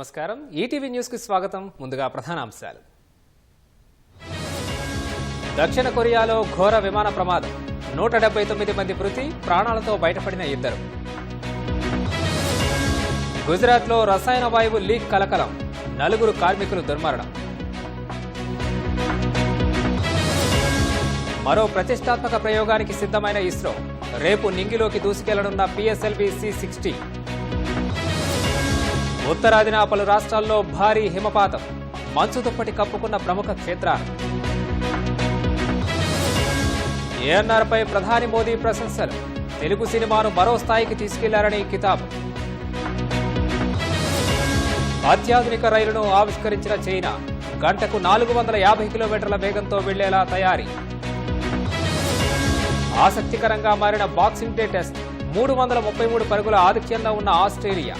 నమస్కారం ETV news కి స్వాగతం ముందుగా ప్రధాన అంశాలు దక్షిణ కొరియాలో ఘోర విమాన ప్రమాదం 179 మంది మృతి ప్రాణాలతో బయటపడిన ఇద్దరు గుజరాత్లో రసాయన వాయువు లీక్ కలకలం 4 కార్మికులు దుర్మరణం మరో ప్రతిష్టాత్మక ప్రయోగానికి సిద్ధమైన ఇస్రో రేపు నింగిలోకి దూసుకెళ్లనున్న పిఎస్ఎల్వి C-60 ఉత్తరాదిన పలు రాష్ట్రాల్లో భారీ హిమపాతం మంచు దుప్పటి కప్పుకున్న ప్రముఖ క్షేత్రాలు ఏఎన్ఆర్పై ప్రధాని మోదీ ప్రశంసలు తెలుగు సినిమాను మరో స్థాయికి తీసుకెళ్లారని కితాబు అత్యాధునిక రైలును ఆవిష్కరించిన చైనా గంటకు 450 కిలోమీటర్ల వేగంతో వెళ్లేలా తయారీ ఆసక్తికరంగా మారిన బాక్సింగ్ డే టెస్ట్ 333 పరుగుల ఆధిక్యంలో ఉన్న ఆస్ట్రేలియా